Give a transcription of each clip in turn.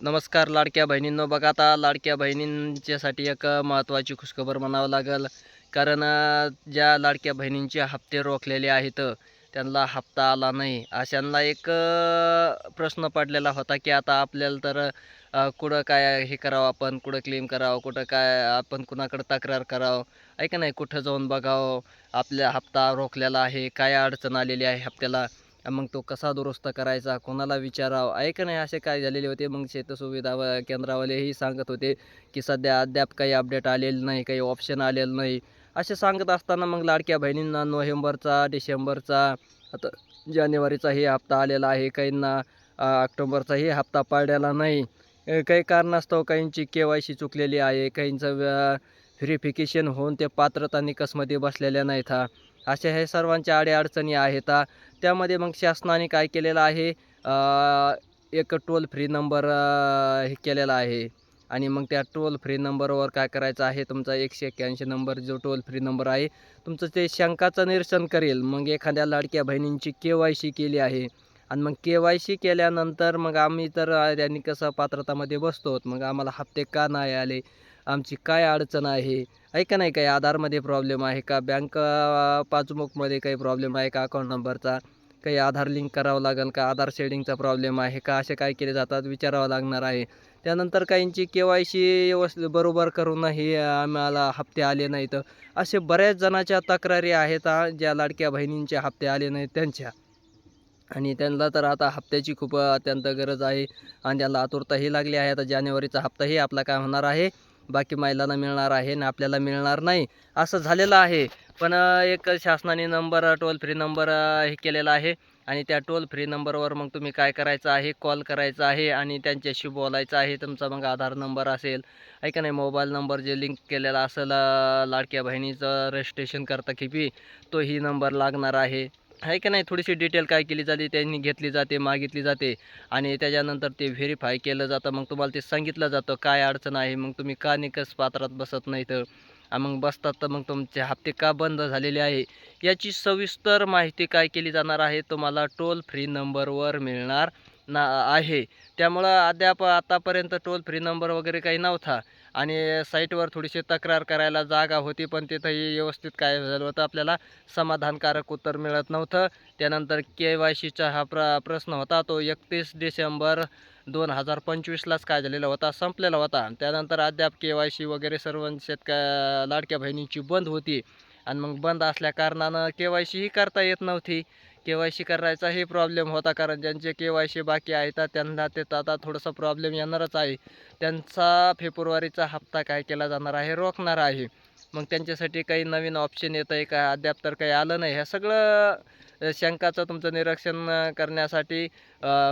नमस्कार लाडक्या बहिणींनो. बघा आता लाडक्या बहिणींच्यासाठी एक महत्त्वाची खुशखबर म्हणावं लागेल. कारण ज्या लाडक्या बहिणींचे हप्ते रोखलेले आहेत त्यांना हप्ता आला नाही. अशांना एक प्रश्न पडलेला होता की आता आपल्याला तर कुठं काय हे करावं, आपण कुठं क्लेम करावं, कुठं काय आपण कुणाकडं तक्रार करावं, ऐका नाही, कुठं जाऊन बघावं आपल्या हप्ता रोखलेला आहे, काय अडचण आलेली आहे हप्त्याला, मग तो कसा दुरुस्त करायचा, कोणाला विचारावं, आहे का नाही, असे काय झालेले होते. मग शेतसुविधा केंद्रावालेही सांगत होते की सध्या अद्याप काही अपडेट आलेलं नाही, काही ऑप्शन आलेलं नाही. असे सांगत असताना मग लाडक्या बहिणींना नोव्हेंबरचा, डिसेंबरचा, आता जानेवारीचाही हप्ता आलेला आहे, काहींना ऑक्टोबरचाही हप्ता पडलेला नाही. काही कारणास्तव काहींची KYC चुकलेली आहे, काहींचं व्हेरिफिकेशन होऊन ते पात्रता निकषमध्ये बसलेल्या नाहीत. अशा हे सर्वांच्या अडीअडचणी आहेत. त्यामध्ये मग शासनाने काय केलेलं आहे, एक टोल फ्री नंबर हे केलेला आहे. आणि मग त्या टोल फ्री नंबरवर काय करायचं आहे, तुमचा 181 नंबर जो टोल फ्री नंबर आहे, तुमचं ते शंकाचं निरसन करेल. मग एखाद्या लाडक्या बहिणींची KYC केली आहे आणि मग KYC केल्यानंतर मग आम्ही तर त्यांनी कसं पात्रतामध्ये बसतो, मग आम्हाला हप्ते का नाही आले, आमची काय अडचण आहे का नाही, काही आधारमध्ये प्रॉब्लेम आहे का, बँक पासबुकमध्ये काही प्रॉब्लेम आहे का, अकाउंट नंबरचा काही आधार लिंक करावं लागेल का, आधार शेडिंगचा प्रॉब्लेम आहे का, असे काय केले जातात विचारावं लागणार आहे. त्यानंतर काहींची KYC व्यवस्थित बरोबर करूनही आम्हाला हप्ते आले नाहीत. असे बऱ्याच जणांच्या तक्रारी आहेत ज्या लाडक्या बहिणींचे हप्ते आले नाहीत त्यांच्या. आणि त्यांना तर आता हप्त्याची खूप अत्यंत गरज आहे आणि त्यांना आतुरताही लागली आहे. आता जानेवारीचा हप्ताही आपला काय होणार आहे, बाकी महिलांना मिळणार आहे आणि आपल्याला मिळणार नाही, असं झालेलं आहे. पण एक शासनाने नंबर, टोल फ्री नंबर हे केलेला आहे आणि त्या टोल फ्री नंबरवर मग तुम्ही काय करायचं आहे, कॉल करायचा आहे आणि त्यांच्याशी बोलायचं आहे. तुमचा मग आधार नंबर असेल, ऐका नाही, मोबाईल नंबर जे लिंक केलेला असेल लाडक्या बहिणीचं रजिस्ट्रेशन करता की तोही नंबर लागणार आहे का नाही. थोडीशी डिटेल काय केली जाते, त्यांनी घेतली जाते, मागितली जाते आणि त्याच्यानंतर ते व्हेरीफाय केलं जातं. मग तुम्हाला ते सांगितलं जातं काय अडचण आहे, मग तुम्ही का निकष पात्रात बसत नाही तर मग बसतात, तर मग तुमचे हप्ते का बंद झालेले आहे याची सविस्तर माहिती काय केली जाणार आहे, तुम्हाला टोल फ्री नंबरवर मिळणार आहे. त्यामुळं अद्याप आतापर्यंत टोल फ्री नंबर वगैरे काही नव्हता आणि साईटवर थोडीशी तक्रार करायला जागा होती, पण तिथंही व्यवस्थित काय झालं होतं, आपल्याला समाधानकारक उत्तर मिळत नव्हतं. त्यानंतर KYCचा हा प्रश्न होता, तो 31 डिसेंबर 2025लाच काय झालेला होता, संपलेला होता. त्यानंतर अद्याप KYC वगैरे सर्व लाडक्या बहिणींची बंद होती आणि मग बंद असल्या कारणानं KYC ही करता येत नव्हती. KYC करायचाही प्रॉब्लेम होता, कारण ज्यांचे KYC बाकी आहेत त्यांना ते आता थोडंसं प्रॉब्लेम येणारच आहे. त्यांचा फेब्रुवारीचा हप्ता काय केला जाणार आहे, रोखणार आहे. मग त्यांच्यासाठी काही नवीन ऑप्शन येतं आहे का, अद्याप तर काही आलं नाही. ह्या सगळं शंकाचं तुमचं निरीक्षण करण्यासाठी,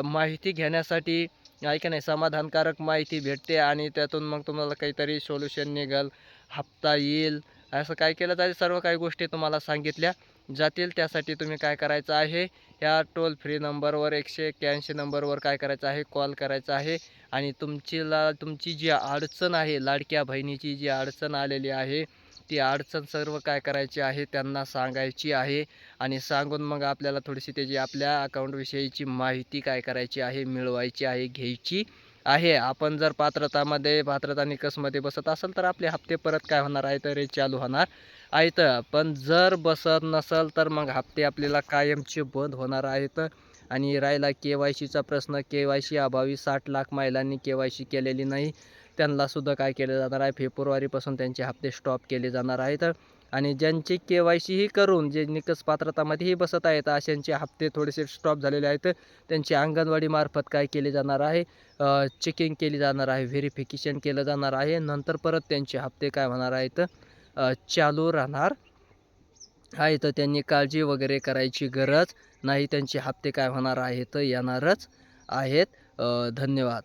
माहिती घेण्यासाठी, ऐका नाही, समाधानकारक माहिती भेटते आणि त्यातून मग तुम्हाला काहीतरी सोल्युशन निघेल, हप्ता येईल, असं काय केलं जाईल. सर्व काही गोष्टी तुम्हाला सांगितल्या जातील. त्यासाठी तुम्ही काय करायचं आहे, ह्या टोल फ्री नंबरवर 181 नंबरवर काय करायचं आहे, कॉल करायचा आहे आणि तुमची जी अडचण आहे, लाडक्या बहिणीची जी अडचण आलेली आहे, ती अडचण सर्व काय करायची आहे, त्यांना सांगायची आहे आणि सांगून मग आपल्याला थोडीशी त्याची आपल्या अकाउंटविषयीची माहिती काय करायची आहे, मिळवायची आहे, घ्यायची आहे. आपण जर पात्रता निकषमध्ये बसत असेल तर आपले हप्ते परत काय होणार आहे, तर चालू होणार आहेत. पण जर बसत नसेल तर मग हप्ते आपल्याला कायमचे बंद होणार आहेत. आणि राहिला KYCचा प्रश्न, KYC अभावी 60 लाख महिलांनी KYC केलेली नाही, त्यांनासुद्धा काय केलं जाणार आहे, फेब्रुवारीपासून त्यांचे हप्ते स्टॉप केले जाणार आहेत. आणि ज्यांचे KYC ही करून जे निकष पात्रतामध्येही बसत आहेत अशांचे हप्ते थोडेसे स्टॉप झालेले आहेत. त्यांची अंगणवाडीमार्फत काय केले जाणार आहे, चेकिंग केली जाणार आहे, व्हेरिफिकेशन केलं जाणार आहे, नंतर परत त्यांचे हप्ते काय होणार आहेत, चालू राहणार आहे. तर त्यांनी काळजी वगैरे करायची गरज नाही, त्यांचे हप्ते काय होणार आहेत, येणारच आहेत. धन्यवाद.